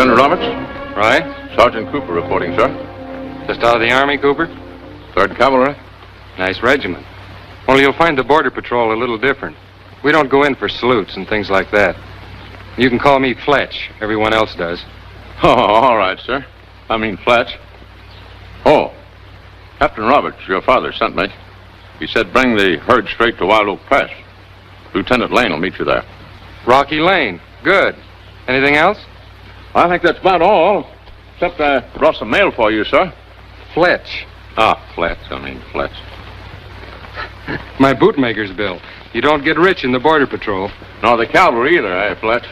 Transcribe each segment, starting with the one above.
Lieutenant Roberts? Right. Sergeant Cooper reporting, sir. Just out of the Army, Cooper? 3rd Cavalry. Nice regiment. Only you'll find the Border Patrol a little different. We don't go in for salutes and things like that. You can call me Fletch. Everyone else does. Oh, all right, sir. I mean Fletch. Oh, Captain Roberts, your father sent me. He said bring the herd straight to Wild Oak Press. Lieutenant Lane will meet you there. Rocky Lane. Good. Anything else? I think that's about all. Except I brought some mail for you, sir. Fletch. Ah, Fletch. Fletch. My bootmaker's bill. You don't get rich in the Border Patrol. Nor the cavalry either, eh, Fletch?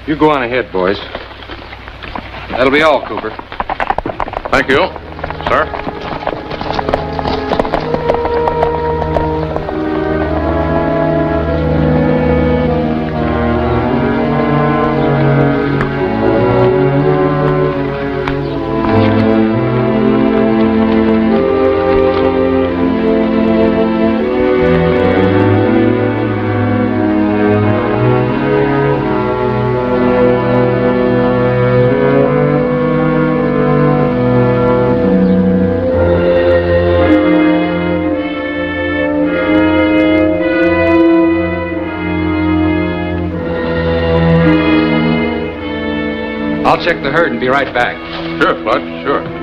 You go on ahead, boys. That'll be all, Cooper. Thank you, sir. I'll check the herd and be right back. Sure, Fletch, sure.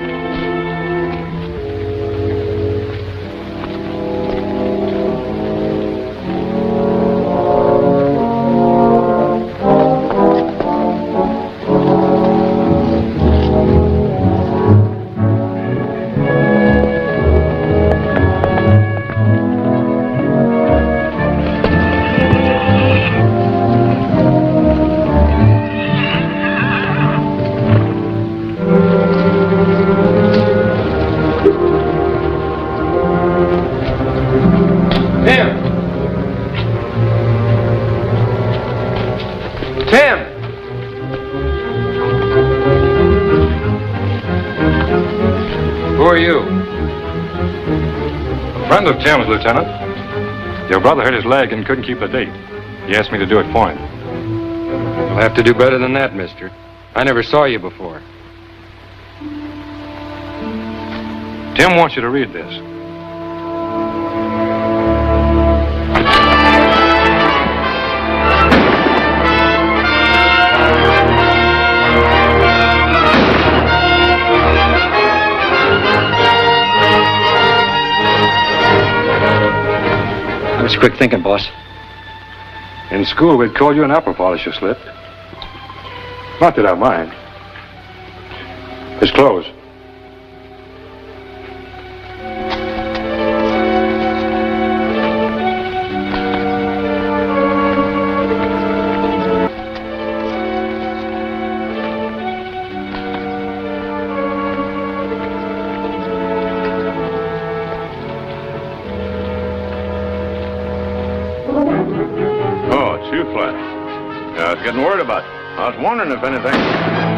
Friend of Jim's, Lieutenant. Your brother hurt his leg and couldn't keep the date. He asked me to do it for him. You'll have to do better than that, mister. I never saw you before. Tim wants you to read this. That was quick thinking, boss. In school, we'd call you an apple polisher, Slip. Not that I mind. His clothes. Getting worried about you. I was wondering if anything...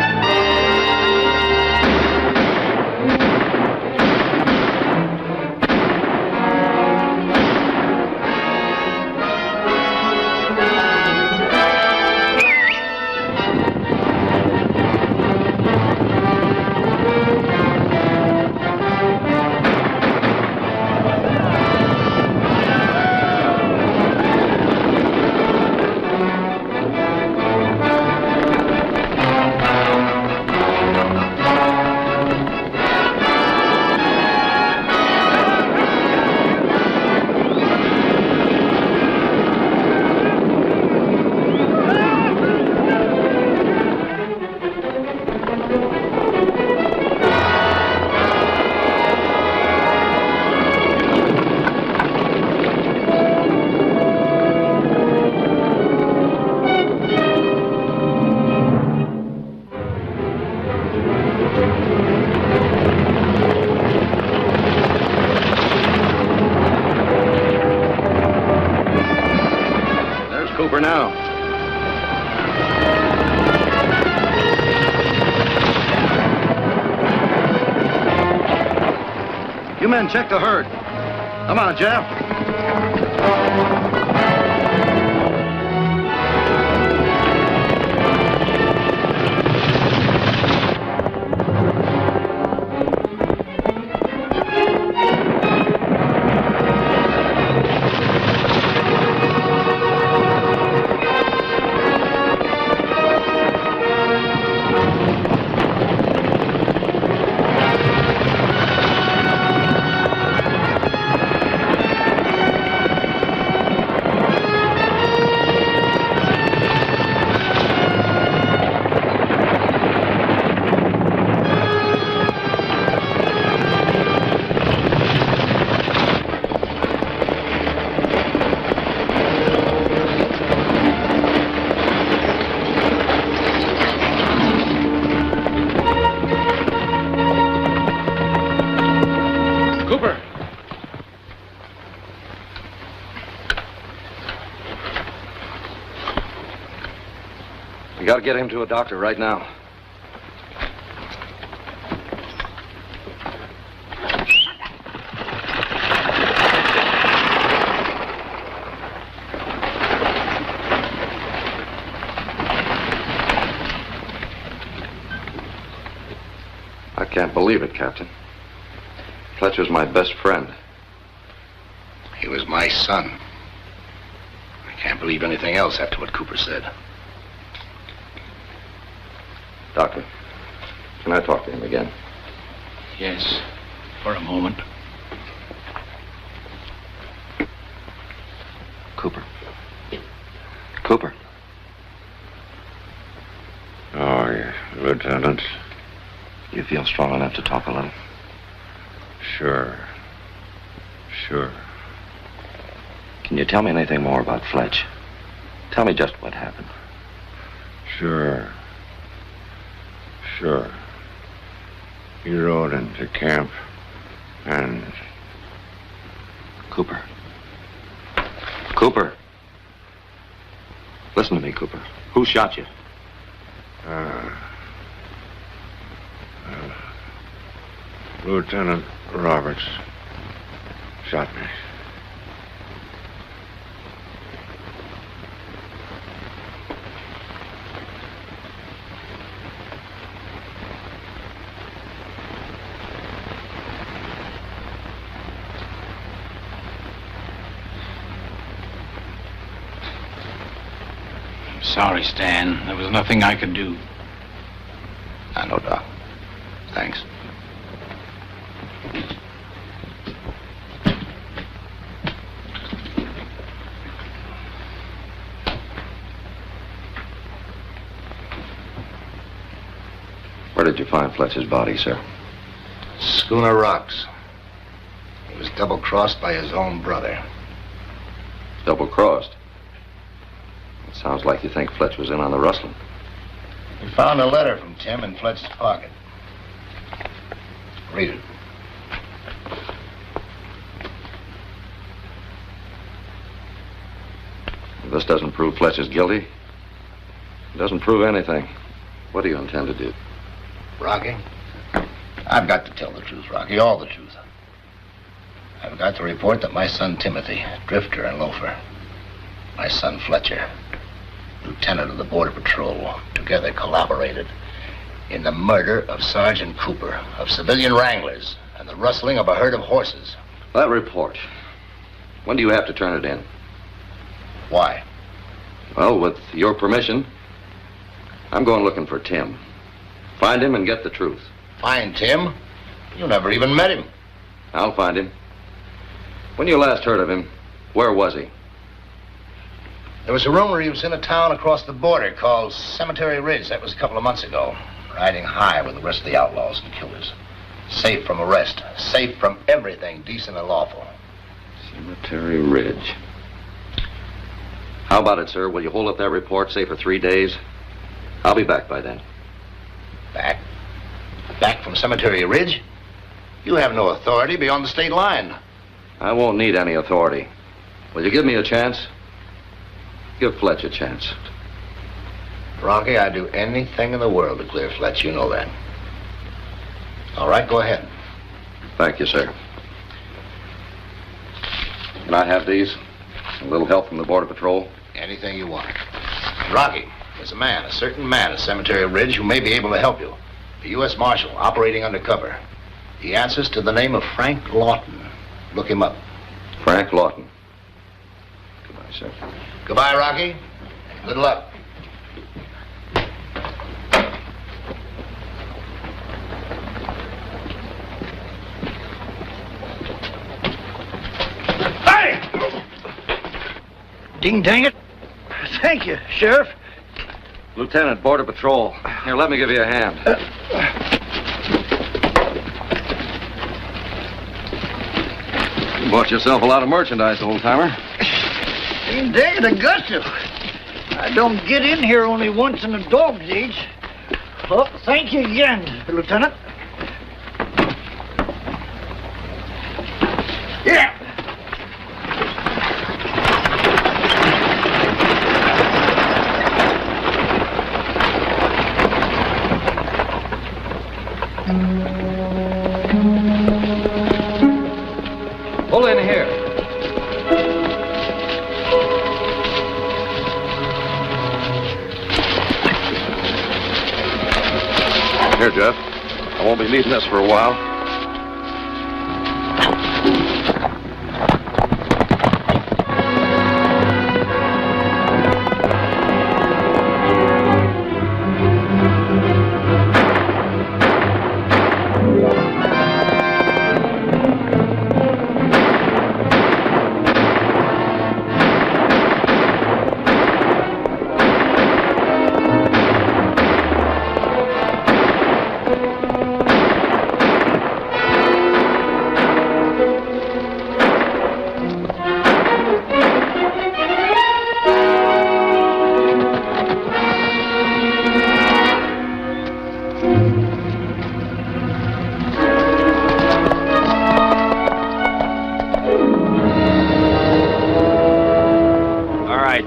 Cooper now. You men check the herd. Come on, Jeff. Gotta get him to a doctor right now. I can't believe it, Captain. Fletcher's my best friend. He was my son. I can't believe anything else after what Cooper said. Doctor, can I talk to him again? Yes, for a moment. Cooper. Cooper. Oh, yes, Lieutenant. You feel strong enough to talk a little? Sure. Can you tell me anything more about Fletch? Tell me just what happened. Sure. He rode into camp and... Cooper. Cooper. Listen to me, Cooper. Who shot you? Lieutenant Roberts shot me. Sorry, Stan. There was nothing I could do. I know, Doc. Thanks. Where did you find Fletcher's body, sir? Schooner Rocks. He was double-crossed by his own brother. Double-crossed? It sounds like you think Fletch was in on the rustling. We found a letter from Tim in Fletch's pocket. Read it. This doesn't prove Fletch is guilty. It doesn't prove anything. What do you intend to do? Rocky, I've got to tell the truth, Rocky, all the truth. I've got to report that my son Timothy, drifter and loafer, my son Fletcher, lieutenant of the Border Patrol, together collaborated in the murder of Sergeant Cooper, of civilian wranglers, and the rustling of a herd of horses. That report, when do you have to turn it in? Why? Well, with your permission, I'm going looking for Tim. Find him and get the truth. Find Tim? You never even met him. I'll find him. When you last heard of him, where was he? There was a rumor he was in a town across the border called Cemetery Ridge. That was a couple of months ago. Riding high with the rest of the outlaws and killers. Safe from arrest. Safe from everything decent and lawful. Cemetery Ridge. How about it, sir? Will you hold up that report, say, for 3 days? I'll be back by then. Back? Back from Cemetery Ridge? You have no authority beyond the state line. I won't need any authority. Will you give me a chance? Give Fletch a chance. Rocky, I'd do anything in the world to clear Fletch. You know that. All right, go ahead. Thank you, sir. Can I have these? A little help from the Border Patrol? Anything you want. Rocky, there's a certain man at Cemetery Ridge who may be able to help you. A U.S. Marshal operating undercover. He answers to the name of Frank Lawton. Look him up. Frank Lawton. Goodbye, sir. Goodbye, Rocky. Good luck. Hey! Ding dang it. Thank you, Sheriff. Lieutenant, Border Patrol. Here, let me give you a hand. You bought yourself a lot of merchandise, old-timer. Ding dang it, I got to. I don't get in here only once in a dog's age. Well, thank you again, Lieutenant. Yeah. Pull in here. Here, Jeff. I won't be needing this for a while.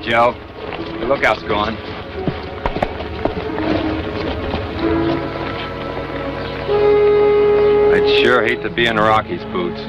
Joe. The lookout's gone. I'd sure hate to be in Rocky's boots.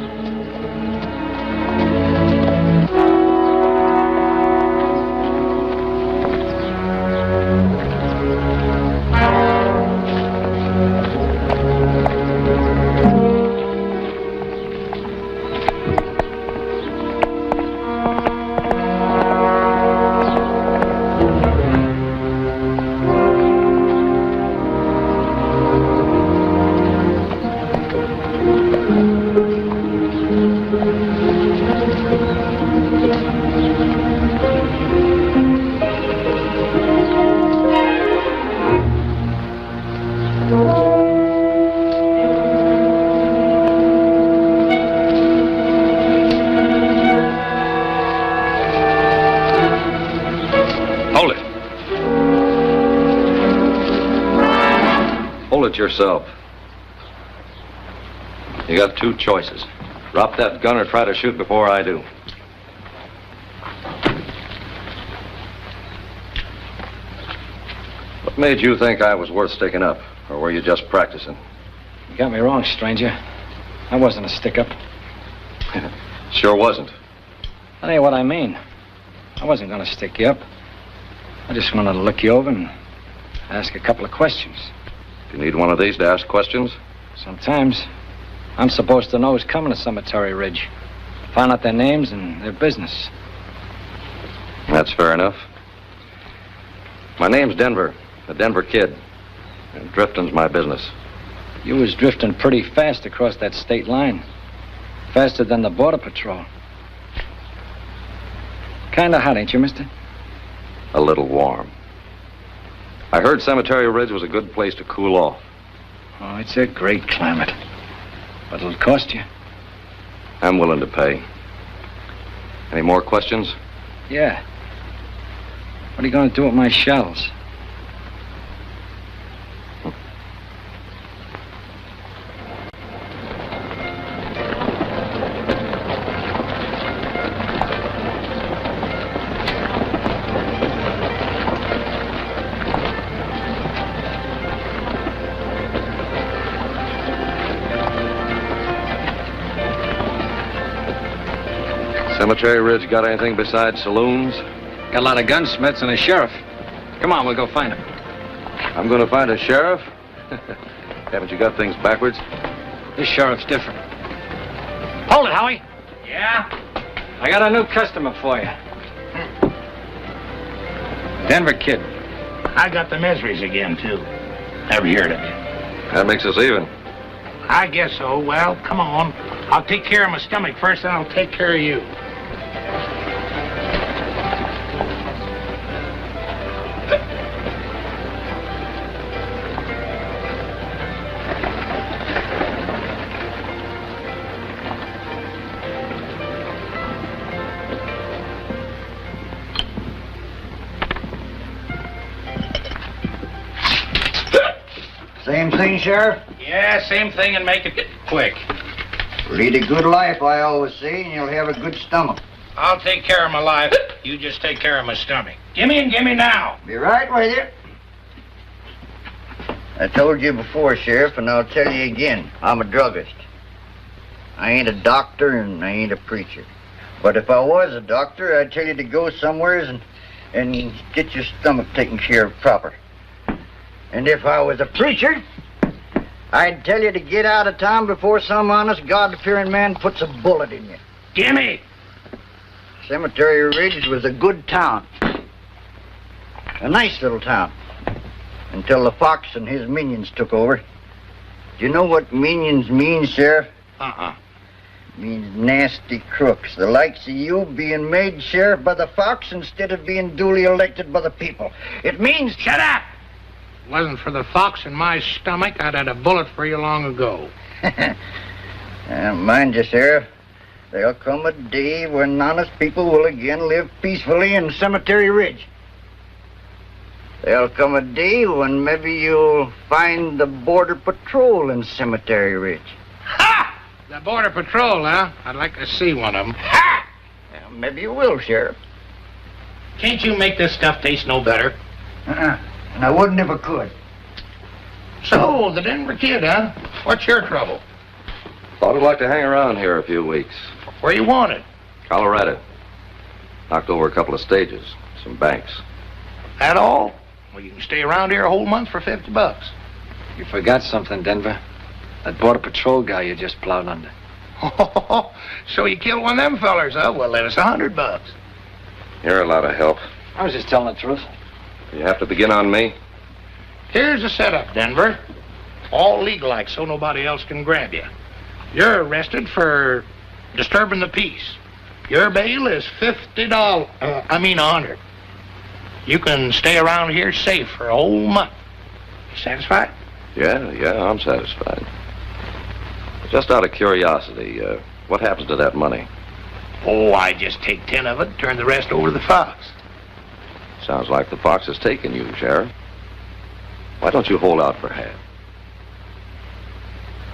Yourself. You got two choices. Drop that gun or try to shoot before I do. What made you think I was worth sticking up? Or were you just practicing? You got me wrong, stranger. I wasn't a stick-up. Sure wasn't. That ain't what I mean. I wasn't gonna stick you up. I just wanted to look you over and ask a couple of questions. You need one of these to ask questions? Sometimes. I'm supposed to know who's coming to Cemetery Ridge. Find out their names and their business. That's fair enough. My name's Denver, the Denver Kid. And drifting's my business. You was drifting pretty fast across that state line. Faster than the Border Patrol. Kinda hot, ain't you, mister? A little warm. I heard Cemetery Ridge was a good place to cool off. Oh, it's a great climate. But it'll cost you. I'm willing to pay. Any more questions? Yeah. What are you going to do with my shells? Cemetery Ridge got anything besides saloons? Got a lot of gunsmiths and a sheriff. Come on, we'll go find him. I'm going to find a sheriff? Haven't you got things backwards? This sheriff's different. Hold it, Howie. Yeah? I got a new customer for you. Denver Kid. I got the miseries again, too. Never heard of you. That makes us even. I guess so. Well, come on. I'll take care of my stomach first, then I'll take care of you. Same thing, Sheriff? Yeah, same thing, and make it quick. Lead a good life, I always say, and you'll have a good stomach. I'll take care of my life. You just take care of my stomach. Gimme and gimme now. Be right with you. I told you before, Sheriff, and I'll tell you again. I'm a druggist. I ain't a doctor and I ain't a preacher. But if I was a doctor, I'd tell you to go somewheres and get your stomach taken care of proper. And if I was a preacher, I'd tell you to get out of town before some honest, God-fearing man puts a bullet in you. Gimme! Cemetery Ridge was a good town. A nice little town. Until the fox and his minions took over. Do you know what minions mean, Sheriff? Means nasty crooks. The likes of you being made sheriff by the fox instead of being duly elected by the people. It means... Shut up! If it wasn't for the fox in my stomach, I'd had a bullet for you long ago. Mind you, Sheriff. There'll come a day when honest people will again live peacefully in Cemetery Ridge. There'll come a day when maybe you'll find the Border Patrol in Cemetery Ridge. Ha! The Border Patrol, huh? I'd like to see one of them. Ha! Yeah, maybe you will, Sheriff. Can't you make this stuff taste no better? And I wouldn't if I could. So, the Denver Kid, huh? What's your trouble? Thought I'd like to hang around here a few weeks. Where you wanted? Colorado. Knocked over a couple of stages, some banks. That all? Well, you can stay around here a whole month for $50. You forgot something, Denver. That Border Patrol guy you just plowed under. So you killed one of them fellers, huh? Well, let us $100. You're a lot of help. I was just telling the truth. You have to begin on me? Here's the setup, Denver. All legal-like, so nobody else can grab you. You're arrested for disturbing the peace. Your bail is $100. You can stay around here safe for a whole month. You satisfied? Yeah, I'm satisfied. Just out of curiosity, what happens to that money? Oh, I just take 10 of it, turn the rest over to the fox. Sounds like the fox has taken you, Sheriff. Why don't you hold out for half?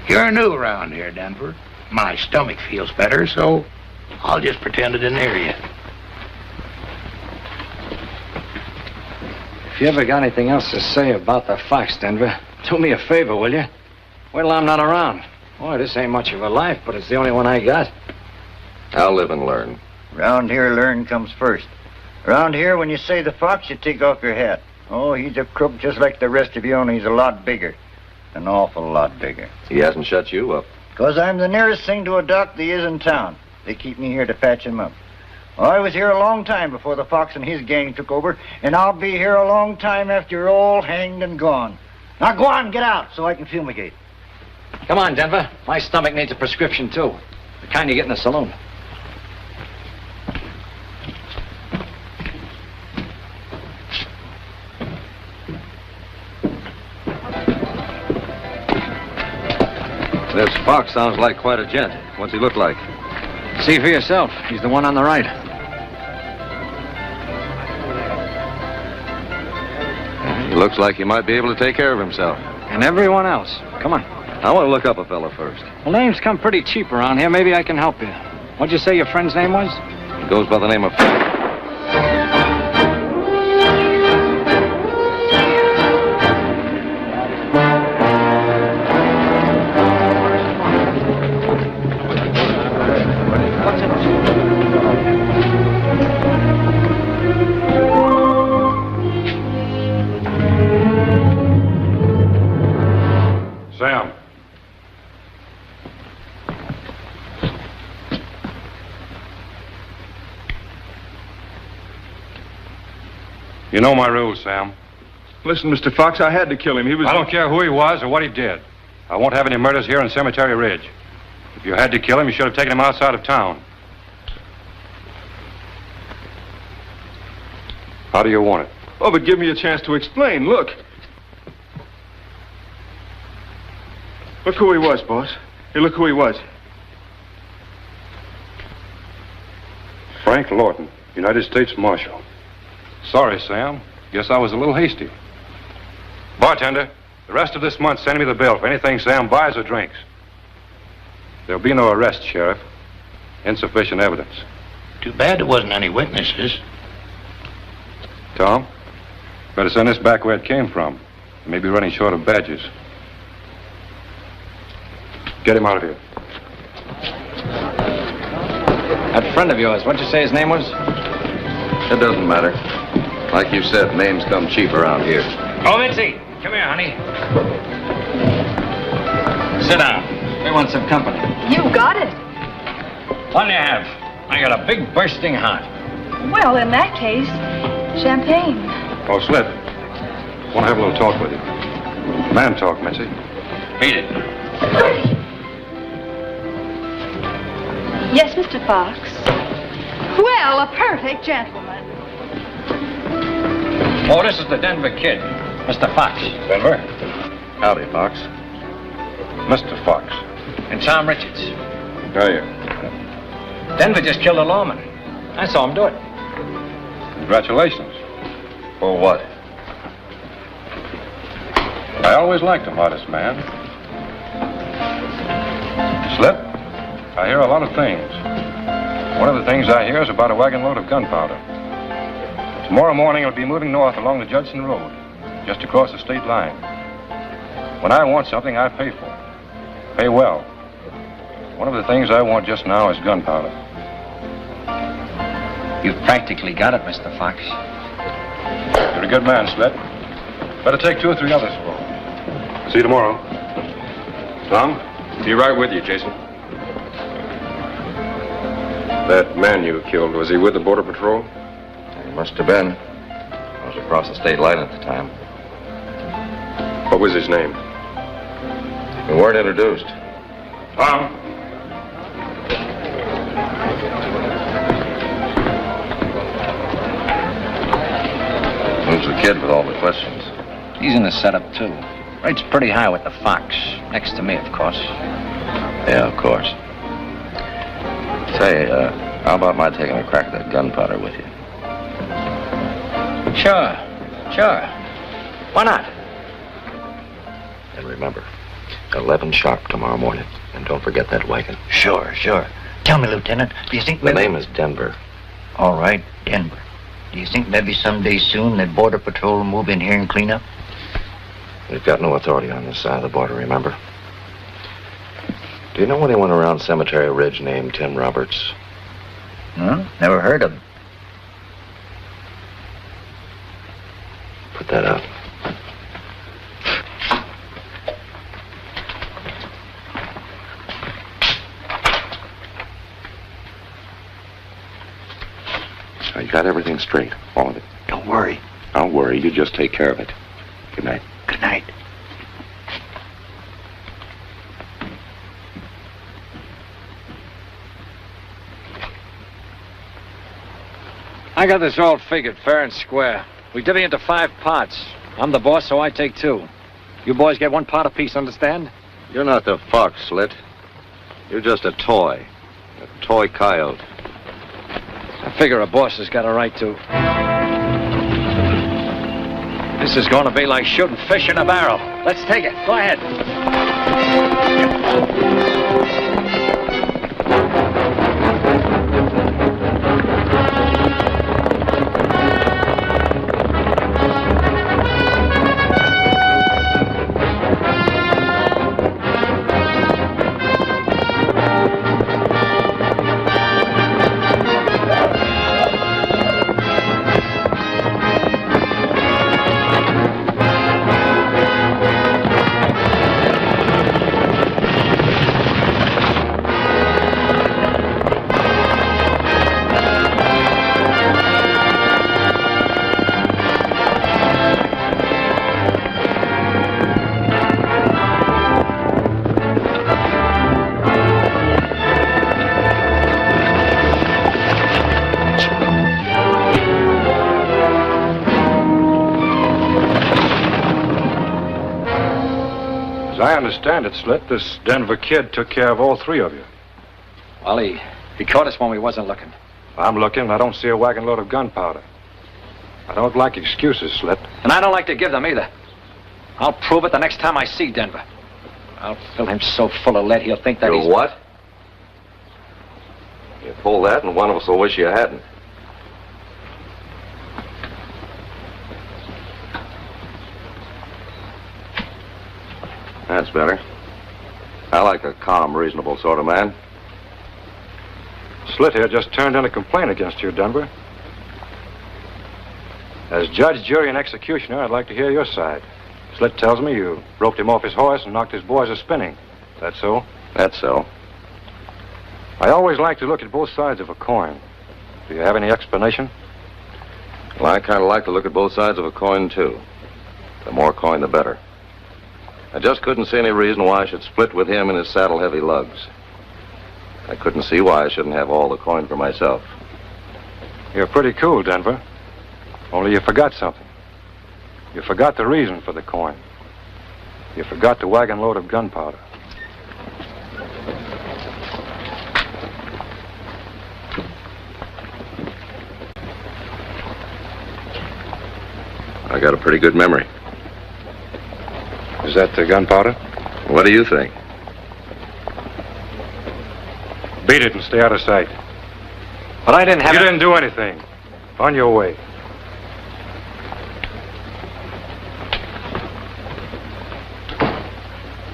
You're new around here, Denver. My stomach feels better, so I'll just pretend it didn't hear you. If you ever got anything else to say about the fox, Denver, do me a favor, will you? Wait till I'm not around. Boy, this ain't much of a life, but it's the only one I got. I'll live and learn. Around here, learn comes first. Around here, when you say the fox, you take off your hat. Oh, he's a crook just like the rest of you, only he's a lot bigger. An awful lot bigger. He hasn't shut you up. 'Cause I'm the nearest thing to a doc there is in town. They keep me here to patch him up. Well, I was here a long time before the fox and his gang took over, and I'll be here a long time after you're all hanged and gone. Now go on, get out, so I can fumigate. Come on, Denver. My stomach needs a prescription, too. The kind you get in the saloon. This fox sounds like quite a gent. What's he look like? See for yourself. He's the one on the right. He looks like he might be able to take care of himself. And everyone else. Come on. I want to look up a fella first. Well, names come pretty cheap around here. Maybe I can help you. What'd you say your friend's name was? He goes by the name of... You know my rules, Sam. Listen, Mr. Fox, I had to kill him. He was... I don't care who he was or what he did. I won't have any murders here in Cemetery Ridge. If you had to kill him, you should have taken him outside of town. How do you want it? Oh, but give me a chance to explain. Look. Look who he was, boss. Hey, look who he was. Frank Lawton, United States Marshal. Sorry, Sam. Guess I was a little hasty. Bartender, the rest of this month send me the bill for anything Sam buys or drinks. There'll be no arrest, Sheriff. Insufficient evidence. Too bad there wasn't any witnesses. Tom, better send this back where it came from. They may be running short of badges. Get him out of here. That friend of yours, what'd you say his name was? It doesn't matter. Like you said, names come cheap around here. Oh, Mitzi, come here, honey. Sit down. We want some company. You got it. What do you have? I got a big bursting heart. Well, in that case, champagne. Oh, Slip. Want to have a little talk with you. Man talk, Mitzi. Beat it. Yes, Mr. Fox. Well, a perfect gentleman. Oh, this is the Denver kid, Mr. Fox. Denver? Howdy, Fox. Mr. Fox. And Tom Richards. How are you? Denver just killed a lawman. I saw him do it. Congratulations. For what? I always liked a modest man. Slip, I hear a lot of things. One of the things I hear is about a wagon load of gunpowder. Tomorrow morning it'll be moving north along the Judson Road, just across the state line. When I want something, I pay for it. Pay well. One of the things I want just now is gunpowder. You've practically got it, Mr. Fox. You're a good man, Slip. Better take 2 or 3 others for me. See you tomorrow. Tom? Be right with you, Jason. That man you killed, was he with the Border Patrol? He must have been. I was across the state line at the time. What was his name? We weren't introduced. Tom? Who's the kid with all the questions? He's in the setup, too. Rates pretty high with the Fox. Next to me, of course. Yeah, of course. Say, how about my taking a crack at that gunpowder with you? Sure. Why not? And remember, 11 sharp tomorrow morning. And don't forget that wagon. Sure. Tell me, Lieutenant, do you think The name is Denver. All right, Denver. Do you think maybe someday soon that Border Patrol will move in here and clean up? We've got no authority on this side of the border, remember? Do you know anyone around Cemetery Ridge named Tim Roberts? No, never heard of him. Put that out. Now, you got everything straight, all of it. Don't worry. Don't worry, you just take care of it. Good night. Good night. I got this all figured fair and square. We divvy into 5 parts. I'm the boss, so I take 2. You boys get 1 part apiece, understand? You're not the fox, Slit. You're just a toy. A toy coyote. I figure a boss has got a right to. This is going to be like shooting fish in a barrel. Let's take it. Go ahead. As I understand it, Slit, this Denver kid took care of all three of you. Well, he caught us when we wasn't looking. I'm looking. I don't see a wagon load of gunpowder. I don't like excuses, Slit. And I don't like to give them either. I'll prove it the next time I see Denver. I'll fill him so full of lead he'll think that You he's... what? You pull that and one of us will wish you hadn't. That's better. I like a calm, reasonable sort of man. Slit here just turned in a complaint against you, Denver. As judge, jury, and executioner, I'd like to hear your side. Slit tells me you roped him off his horse and knocked his boys a-spinning. That so? That's so. I always like to look at both sides of a coin. Do you have any explanation? Well, I kind of like to look at both sides of a coin, too. The more coin, the better. I just couldn't see any reason why I should split with him and his saddle-heavy lugs. I couldn't see why I shouldn't have all the coin for myself. You're pretty cool, Denver. Only you forgot something. You forgot the reason for the coin. You forgot the wagon load of gunpowder. I got a pretty good memory. Is that the gunpowder? What do you think? Beat it and stay out of sight. But I didn't have... You didn't do anything. On your way.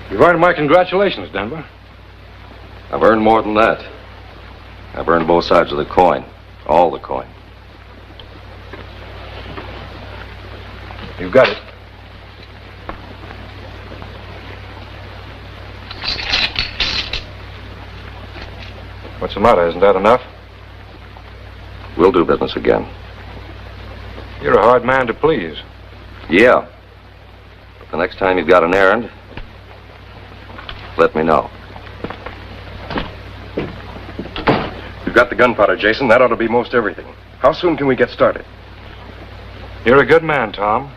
You've earned my congratulations, Denver. I've earned more than that. I've earned both sides of the coin. All the coin. You've got it. What's the matter? Isn't that enough? We'll do business again. You're a hard man to please. Yeah. But the next time you've got an errand, let me know. You've got the gunpowder, Jason. That ought to be most everything. How soon can we get started? You're a good man, Tom.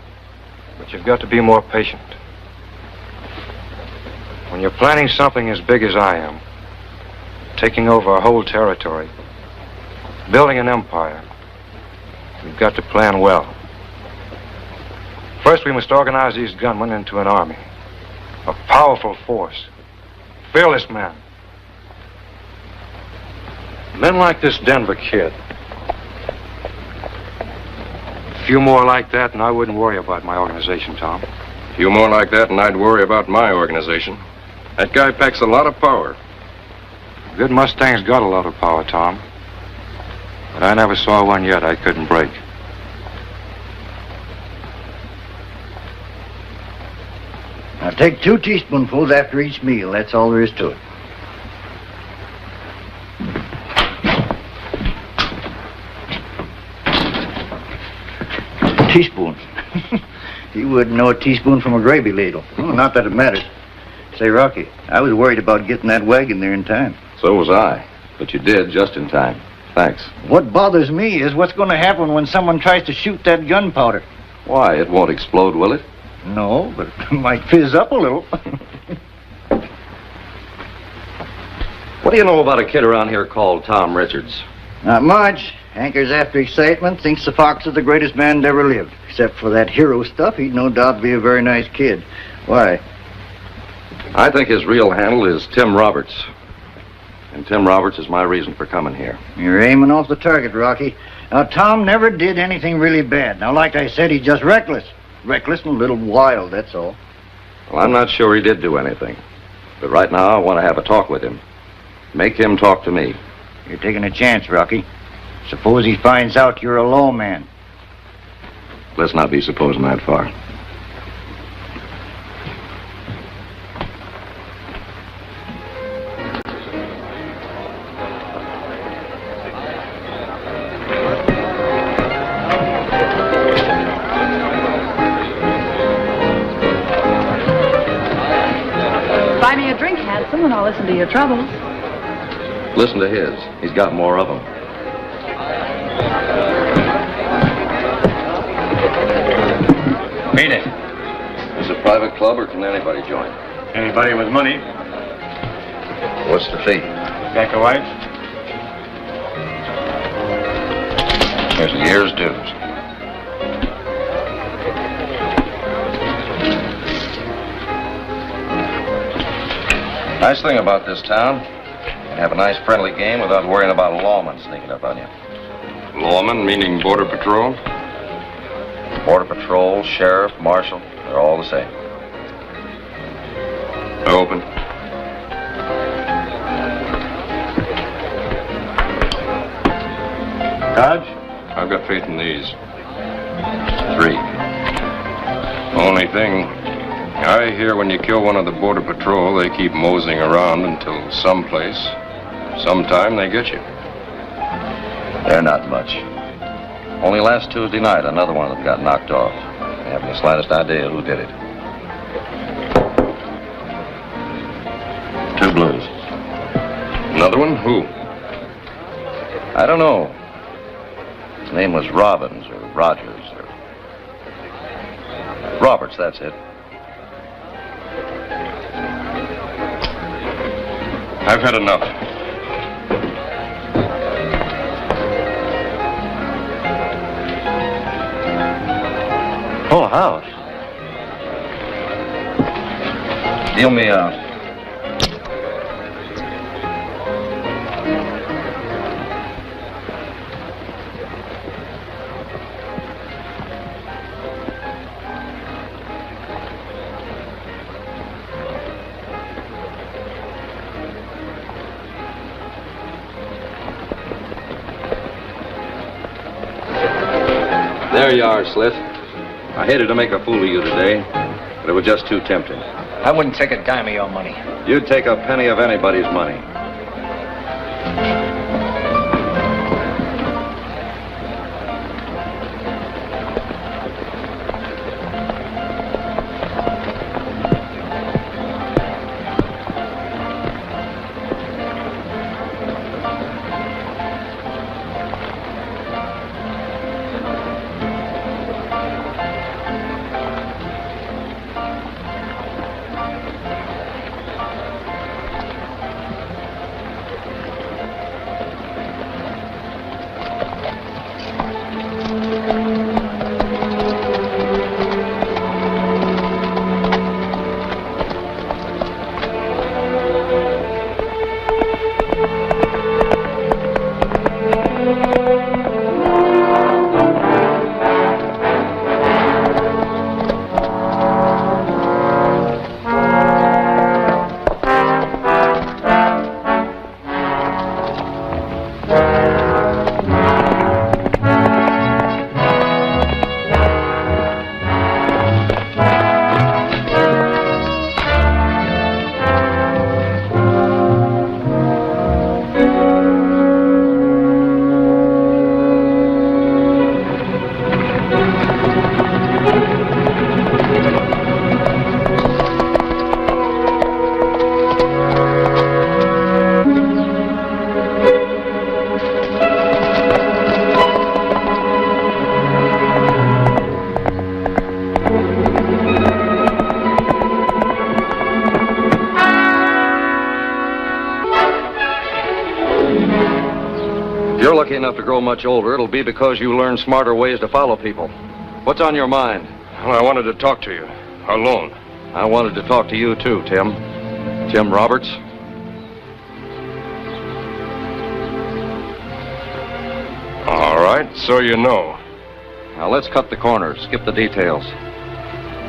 But you've got to be more patient. When you're planning something as big as I am, taking over a whole territory, building an empire, you've got to plan well. First, we must organize these gunmen into an army. A powerful force. Fearless men. Men like this Denver kid. A few more like that and I wouldn't worry about my organization, Tom. A few more like that and I'd worry about my organization. That guy packs a lot of power. Good Mustang's got a lot of power, Tom. But I never saw one yet I couldn't break. Now take 2 teaspoonfuls after each meal. That's all there is to it. Teaspoon. You wouldn't know a teaspoon from a gravy ladle. Oh, not that it matters. Say, Rocky, I was worried about getting that wagon there in time. So was I. But you did just in time. Thanks. What bothers me is what's going to happen when someone tries to shoot that gunpowder. Why? It won't explode, will it? No, but it might fizz up a little. What do you know about a kid around here called Tom Richards? Not much. Hankers after excitement, thinks the Fox is the greatest man that ever lived. Except for that hero stuff, he'd no doubt be a very nice kid. Why? I think his real handle is Tim Roberts. And Tim Roberts is my reason for coming here. You're aiming off the target, Rocky. Now, Tom never did anything really bad. Now, like I said, he's just reckless. Reckless and a little wild, that's all. Well, I'm not sure he did do anything. But right now, I want to have a talk with him. Make him talk to me. You're taking a chance, Rocky. Suppose he finds out you're a lawman. Let's not be supposing that far. Buy me a drink, handsome, and I'll listen to your troubles. Listen to his. He's got more of them. Beat it. Is it a private club or can anybody join? Anybody with money? What's the fee? Pack of whites? Here's a year's dues. Nice thing about this town, you can have a nice friendly game without worrying about a lawman sneaking up on you. Lawman, meaning Border Patrol? Border Patrol, Sheriff, Marshal, they're all the same. Open. Cards? I've got faith in these. 3. Only thing, I hear when you kill one of the Border Patrol, they keep moseying around until sometime they get you. They're not much. Only last Tuesday night, another one of them got knocked off. They haven't the slightest idea who did it. 2 blues. Another one? Who? I don't know. His name was Robbins or Rogers or... Roberts, that's it. I've had enough. Full house. Deal me out. There you are, Slit. I hated to make a fool of you today, but it was just too tempting. I wouldn't take a dime of your money. You'd take a penny of anybody's money. Enough to grow much older, it'll be because you learn smarter ways to follow people. What's on your mind? Well, I wanted to talk to you. Alone. I wanted to talk to you too, Tim. Tim Roberts. All right, so you know. Now let's cut the corners, skip the details.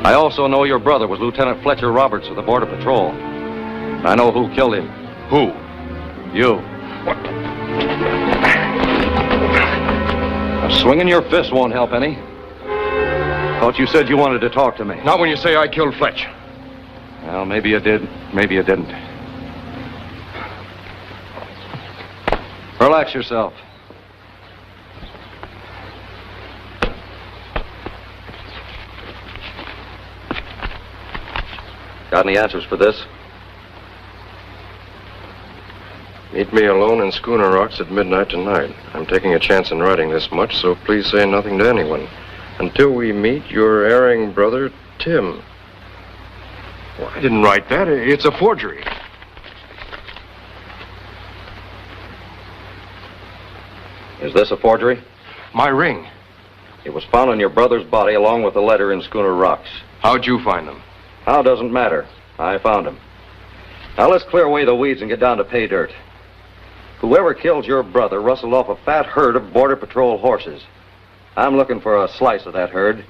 I also know your brother was Lieutenant Fletcher Roberts of the Border Patrol. I know who killed him. Who? You. What? Swinging your fist won't help any. Thought you said you wanted to talk to me. Not when you say I killed Fletch. Well, maybe you did, maybe you didn't. Relax yourself. Got any answers for this? Meet me alone in Schooner Rocks at midnight tonight. I'm taking a chance in writing this much, so please say nothing to anyone. Until we meet, your erring brother, Tim. Well, I didn't write that. It's a forgery. Is this a forgery? My ring. It was found on your brother's body along with the letter in Schooner Rocks. How'd you find them? How doesn't matter. I found him. Now let's clear away the weeds and get down to pay dirt. Whoever killed your brother rustled off a fat herd of Border Patrol horses. I'm looking for a slice of that herd.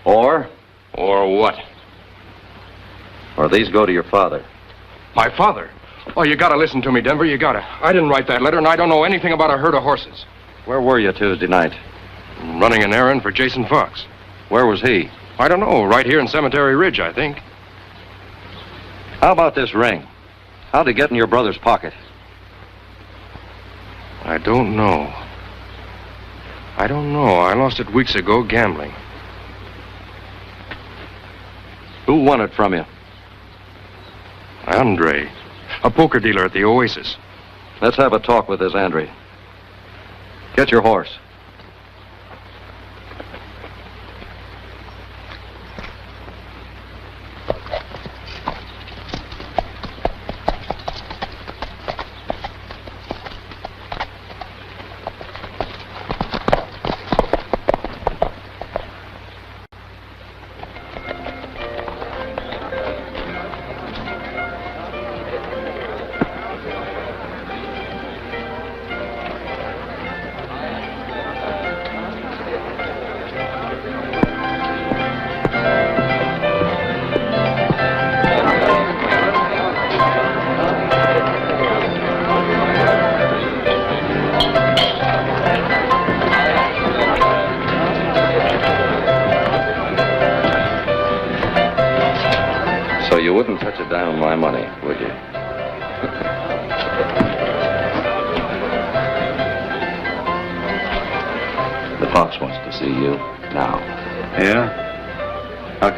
Or what? Or these go to your father. My father? Oh, you gotta listen to me, Denver. You gotta. I didn't write that letter, and I don't know anything about a herd of horses. Where were you Tuesday night? Running an errand for Jason Fox. Where was he? I don't know. Right here in Cemetery Ridge, I think. How about this ring? How'd it get in your brother's pocket? I don't know. I lost it weeks ago gambling. Who won it from you? Andre, a poker dealer at the Oasis. Let's have a talk with this Andre. Get your horse.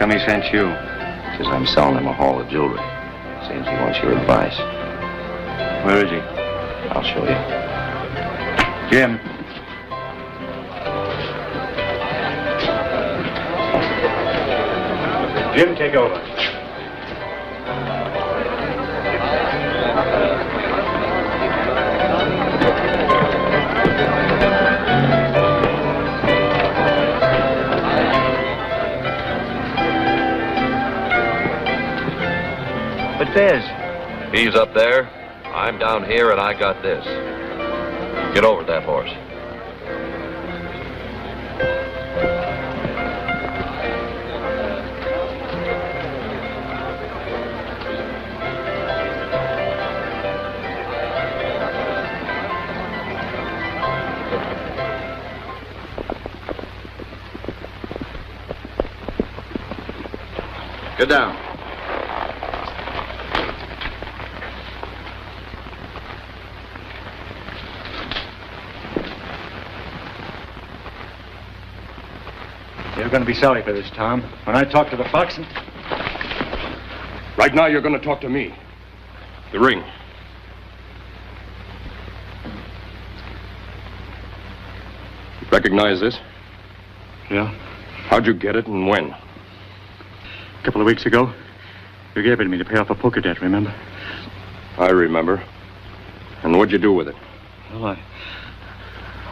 He sent you. Says I'm selling him a haul of jewelry. Seems he wants your advice. Where is he? I'll show you. Jim. Jim, take over. Fez. He's up there. I'm down here, and I got this. Get over that horse. Get down. You're going to be sorry for this, Tom. When I talk to the fox... Right now, you're going to talk to me. The ring. Recognize this? Yeah. How'd you get it and when? A couple of weeks ago. You gave it to me to pay off a poker debt, remember? I remember. And what'd you do with it? Well,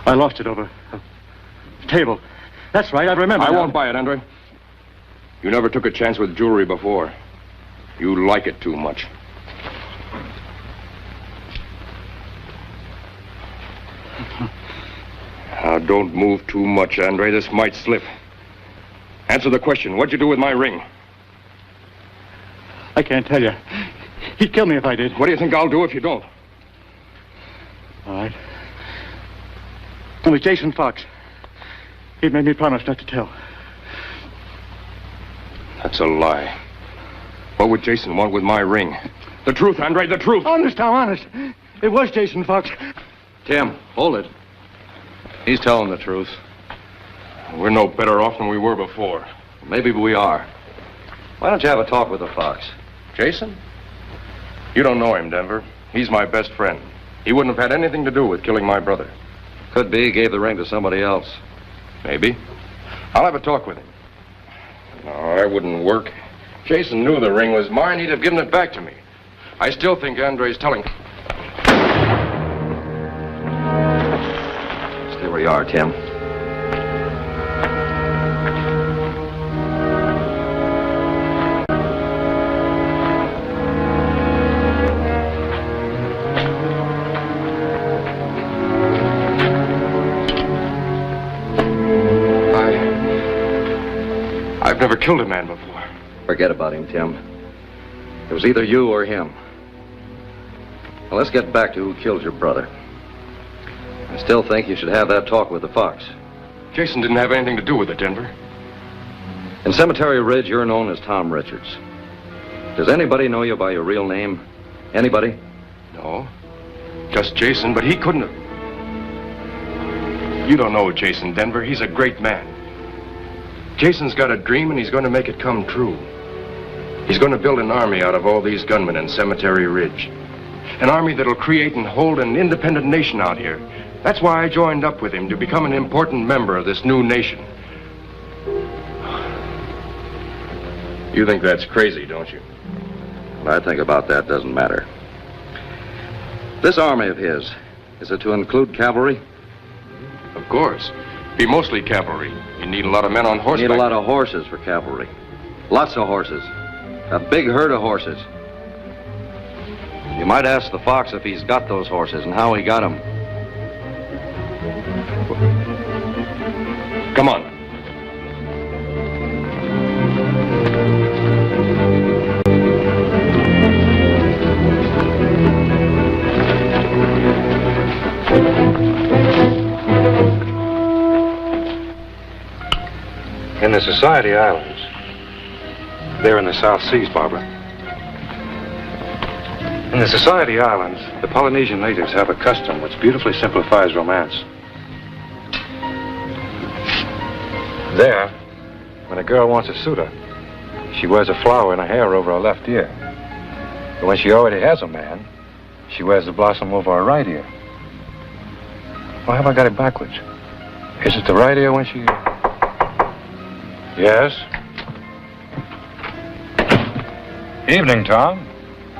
I lost it over a table. That's right, I remember. I won't buy it, Andre. You never took a chance with jewelry before. You like it too much. Now, don't move too much, Andre. This might slip. Answer the question. What'd you do with my ring? I can't tell you. He'd kill me if I did. What do you think I'll do if you don't? All right. It was Jason Fox. He made me promise not to tell. That's a lie. What would Jason want with my ring? The truth, Andre, the truth. Honest, Tom, honest. It was Jason Fox. Tim, hold it. He's telling the truth. We're no better off than we were before. Maybe we are. Why don't you have a talk with the Fox? Jason? You don't know him, Denver. He's my best friend. He wouldn't have had anything to do with killing my brother. Could be he gave the ring to somebody else. Maybe. I'll have a talk with him. No, I wouldn't work. Jason knew the ring was mine, he'd have given it back to me. I still think Andre's telling. Stay where you are, Tim. I've never killed a man before. Forget about him, Tim. It was either you or him. Well, let's get back to who killed your brother. I still think you should have that talk with the Fox. Jason didn't have anything to do with it, Denver. In Cemetery Ridge, you're known as Tom Richards. Does anybody know you by your real name? Anybody? No. Just Jason, but he couldn't have. You don't know Jason, Denver. He's a great man. Jason's got a dream, and he's going to make it come true. He's going to build an army out of all these gunmen in Cemetery Ridge. An army that'll create and hold an independent nation out here. That's why I joined up with him, to become an important member of this new nation. You think that's crazy, don't you? What I think about that doesn't matter. This army of his, is it to include cavalry? Of course. Be mostly cavalry. You need a lot of men on horseback. You need a lot of horses for cavalry. Lots of horses. A big herd of horses. You might ask the Fox if he's got those horses and how he got them. Come on. In the Society Islands. They're in the South Seas, Barbara. In the Society Islands, the Polynesian natives have a custom which beautifully simplifies romance. There, when a girl wants a suitor, she wears a flower in her hair over her left ear. But when she already has a man, she wears the blossom over her right ear. Why have I got it backwards? Is it the right ear when she... Yes? Evening, Tom.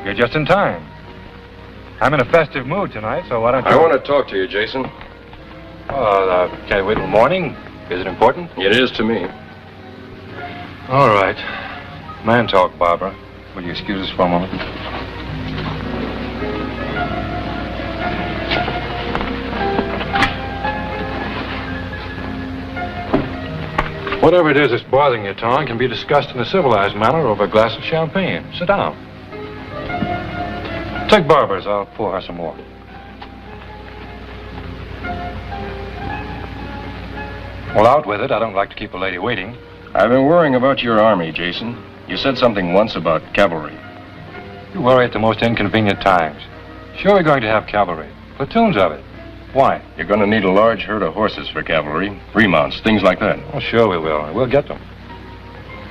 You're just in time. I'm in a festive mood tonight, so why don't you... I want to talk to you, Jason. Oh, can't wait till morning? Is it important? It is to me. All right. Man talk, Barbara. Will you excuse us for a moment? Whatever it is that's bothering you, Tom, can be discussed in a civilized manner over a glass of champagne. Sit down. Take Barbara's. I'll pour her some more. Well, out with it. I don't like to keep a lady waiting. I've been worrying about your army, Jason. You said something once about cavalry. You worry at the most inconvenient times. Sure, we're going to have cavalry. Platoons of it. Why? You're going to need a large herd of horses for cavalry, remounts, things like that. Oh, sure we will. We'll get them.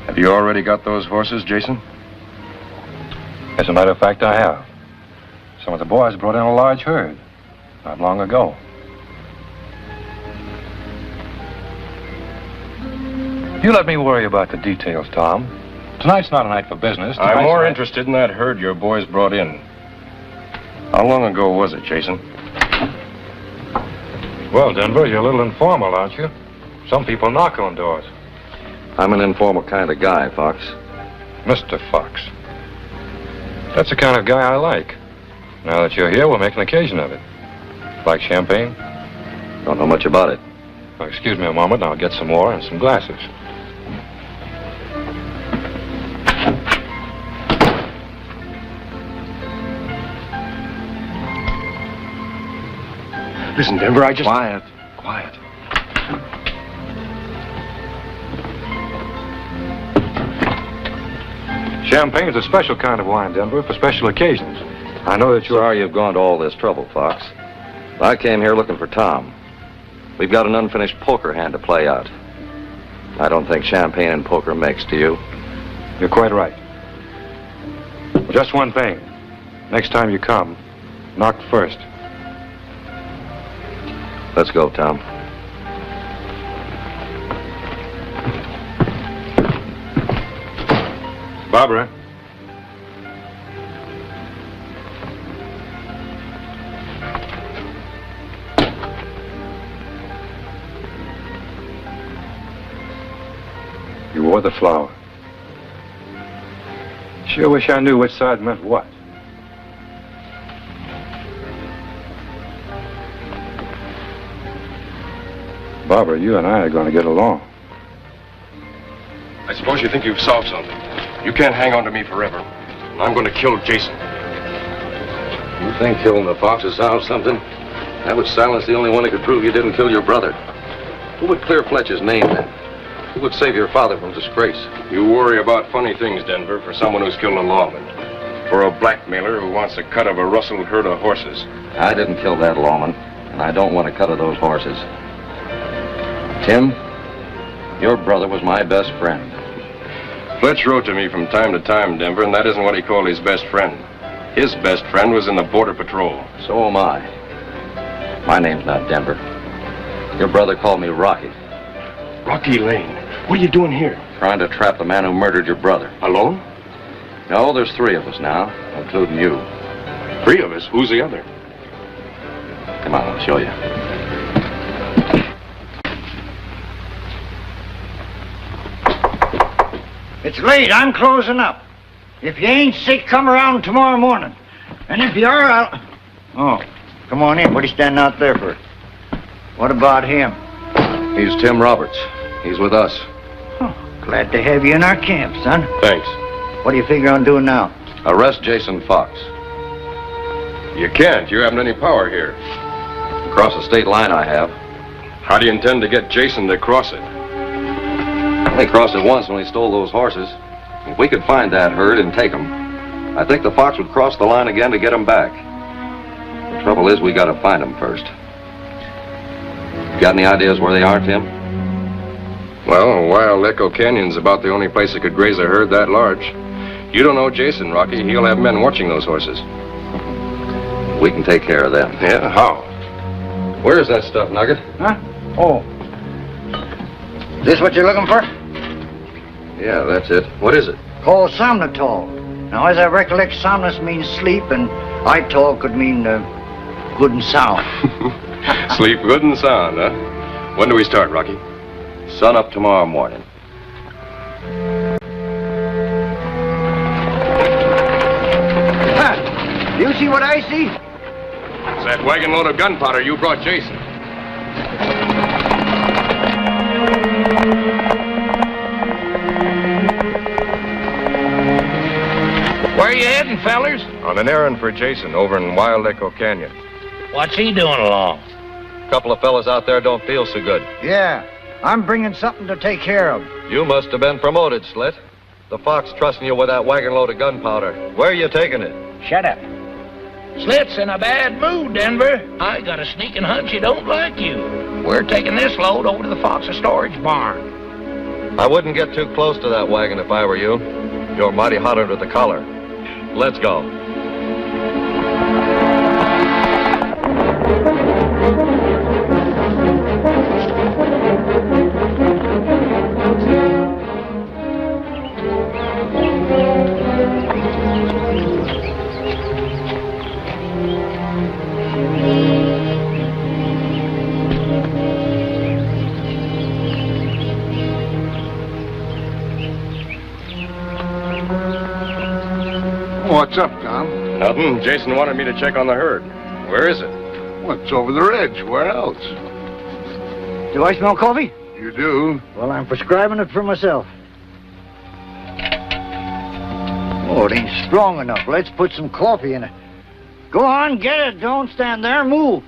Have you already got those horses, Jason? As a matter of fact, I have. Some of the boys brought in a large herd not long ago. You let me worry about the details, Tom. Tonight's not a night for business. I'm more interested in that herd your boys brought in. How long ago was it, Jason? Well, Denver, you're a little informal, aren't you? Some people knock on doors. I'm an informal kind of guy, Fox. Mr. Fox. That's the kind of guy I like. Now that you're here, we'll make an occasion of it. Like champagne? Don't know much about it. Well, excuse me a moment, and I'll get some more and some glasses. Listen, Denver, I just... Quiet. Quiet. Champagne's a special kind of wine, Denver, for special occasions. I know that you're... Sorry you've gone to all this trouble, Fox. I came here looking for Tom. We've got an unfinished poker hand to play out. I don't think champagne and poker mix, do you? You're quite right. Just one thing. Next time you come, knock first. Let's go, Tom. Barbara. You wore the flower. Sure wish I knew which side meant what. Barbara, you and I are going to get along. I suppose you think you've solved something. You can't hang on to me forever. I'm going to kill Jason. You think killing the fox has solved something? That would silence the only one who could prove you didn't kill your brother. Who would clear Fletcher's name then? Who would save your father from disgrace? You worry about funny things, Denver, for someone who's killed a lawman. For a blackmailer who wants a cut of a rustled herd of horses. I didn't kill that lawman, and I don't want a cut of those horses. Tim, your brother was my best friend. Fletch wrote to me from time to time, Denver, and that isn't what he called his best friend. His best friend was in the Border Patrol. So am I. My name's not Denver. Your brother called me Rocky. Rocky Lane. What are you doing here? Trying to trap the man who murdered your brother. Alone? No, there's 3 of us now, including you. 3 of us? Who's the other? Come on, I'll show you. It's late. I'm closing up. If you ain't sick, come around tomorrow morning. And if you are, I'll... Oh, come on in. What are you standing out there for? What about him? He's Tim Roberts. He's with us. Oh, glad to have you in our camp, son. Thanks. What do you figure on doing now? Arrest Jason Fox. You can't. You haven't any power here. Across the state line I have. How do you intend to get Jason to cross it? They crossed it once when he stole those horses. If we could find that herd and take them, I think the fox would cross the line again to get them back. The trouble is, we gotta find them first. Got any ideas where they are, Tim? Well, Wild Echo Canyon's about the only place that could graze a herd that large. You don't know Jason, Rocky. He'll have men watching those horses. We can take care of them. Yeah, how? Where's that stuff, Nugget? Huh? Oh. This what you're looking for? Yeah, that's it. What is it? Called somnatol. Now, as I recollect, somnus means sleep, and itol could mean good and sound. Sleep good and sound, huh? When do we start, Rocky? Sun up tomorrow morning. Huh. You see what I see? It's that wagon load of gunpowder you brought Jason. Where are you heading, fellers? On an errand for Jason over in Wild Echo Canyon. What's he doing along? A couple of fellas out there don't feel so good. Yeah, I'm bringing something to take care of. You must have been promoted, Slit. The fox trusting you with that wagon load of gunpowder. Where are you taking it? Shut up. Slit's in a bad mood, Denver. I got a sneaking hunch he don't like you. We're taking this load over to the Fox's storage barn. I wouldn't get too close to that wagon if I were you. You're mighty hot under the collar. Let's go. What's up, Tom? Nothing. Jason wanted me to check on the herd. Where is it? What's over the ridge? Where else? Do I smell coffee? You do? Well, I'm prescribing it for myself. Oh, it ain't strong enough. Let's put some coffee in it. Go on, get it. Don't stand there. Move.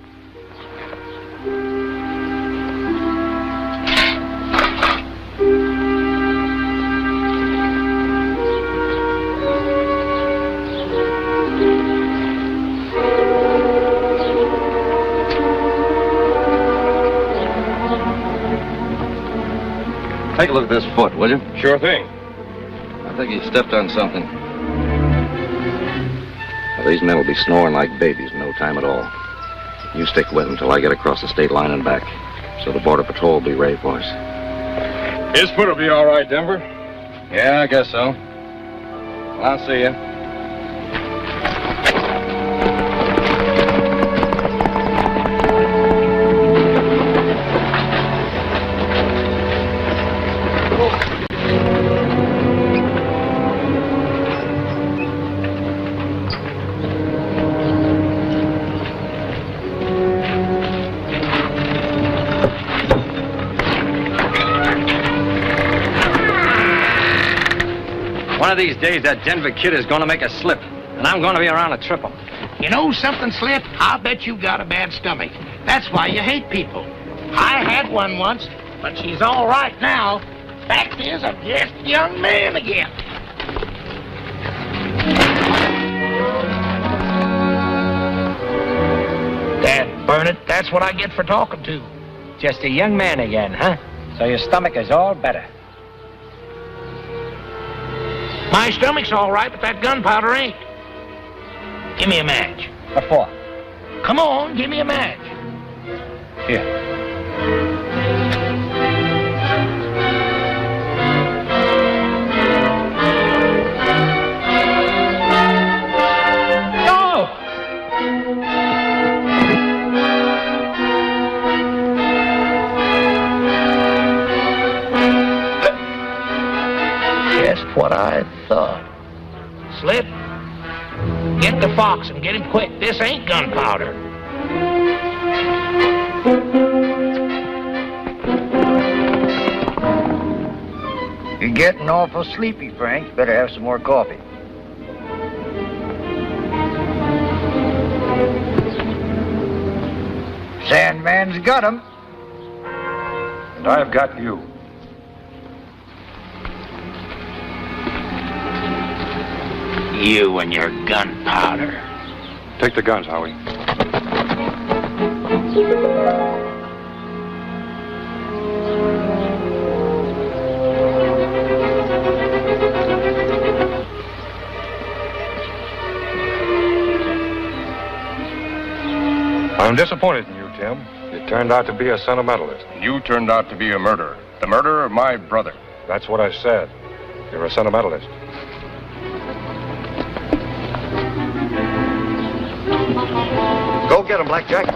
Take a look at this foot, will you? Sure thing. I think he stepped on something. Well, these men will be snoring like babies in no time at all. You stick with them till I get across the state line and back. So the Border Patrol will be ready for us. His foot will be all right, Denver. Yeah, I guess so. Well, I'll see you. One of these days, that Denver kid is going to make a slip, and I'm going to be around to trip him. You know something, Slip? I'll bet you've got a bad stomach. That's why you hate people. I had one once, but she's all right now. Fact is, I'm just a young man again. Dad, burn it. That's what I get for talking to. Just a young man again, huh? So your stomach is all better. My stomach's all right, but that gunpowder ain't. Give me a match. What for? Come on, give me a match. Here. What I thought. Slip, get the fox and get him quick. This ain't gunpowder. You're getting awful sleepy, Frank. Better have some more coffee. Sandman's got him. And I've got you. You and your gunpowder. Take the guns, Howie. I'm disappointed in you, Tim. You turned out to be a sentimentalist. You turned out to be a murderer. The murderer of my brother. That's what I said. You're a sentimentalist. Go get him, Blackjack.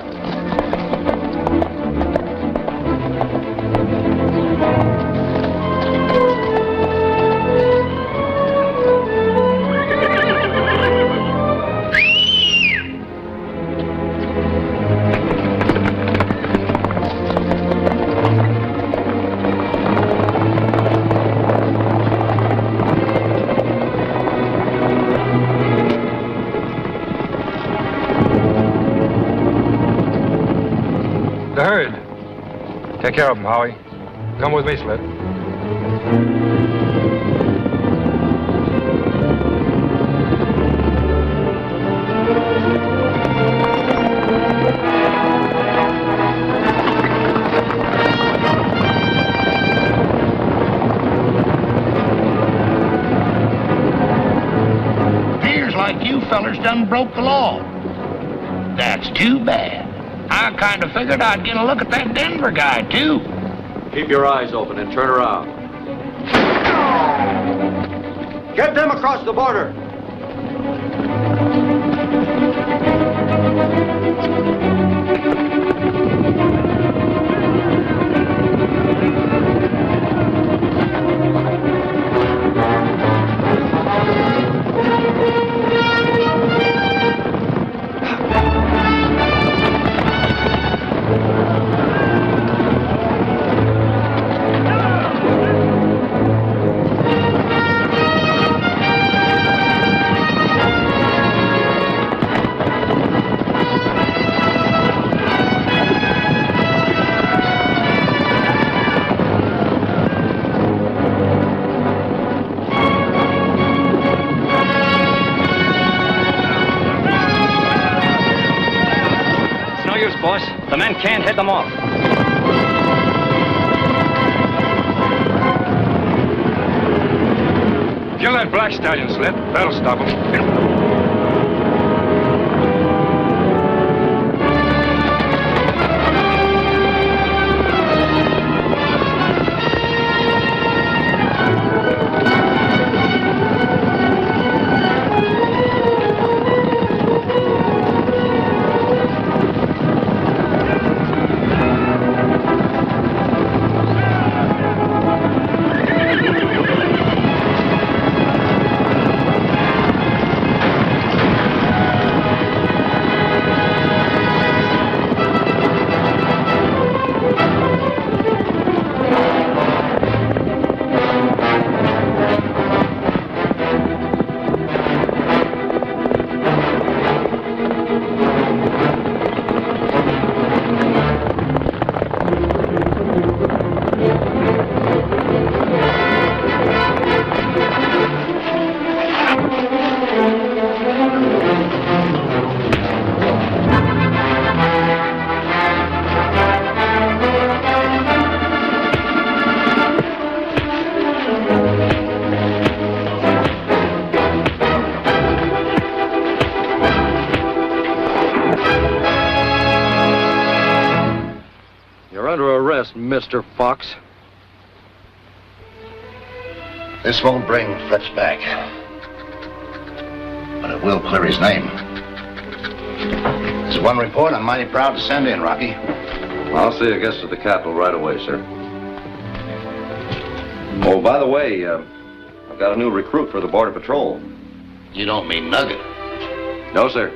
Take care of him, Howie. Come with me, Slip. Appears like you fellers done broke the law. That's too bad. I kind of figured I'd get a look at that Denver guy, too. Keep your eyes open and turn around. Get them across the border. The men can't head them off. Kill that black stallion, Slip. That'll stop him. Mr. Fox. This won't bring Fletch back. But it will clear his name. There's one report I'm mighty proud to send in, Rocky. I'll see it gets to the capital right away, sir. Oh, by the way, I've got a new recruit for the Border Patrol. You don't mean Nugget? No, sir.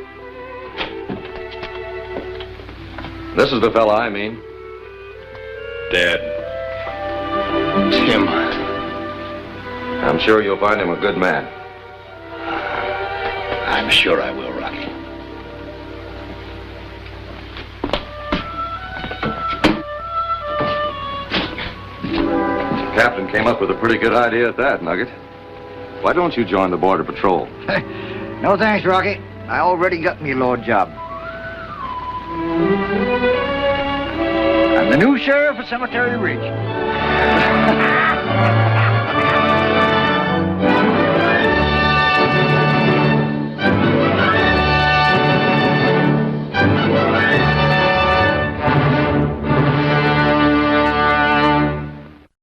This is the fella I mean. Dead. Tim. I'm sure you'll find him a good man. I'm sure I will, Rocky. The captain came up with a pretty good idea at that, Nugget. Why don't you join the Border Patrol? No thanks, Rocky. I already got me law job. I'm the new sheriff of Cemetery Ridge.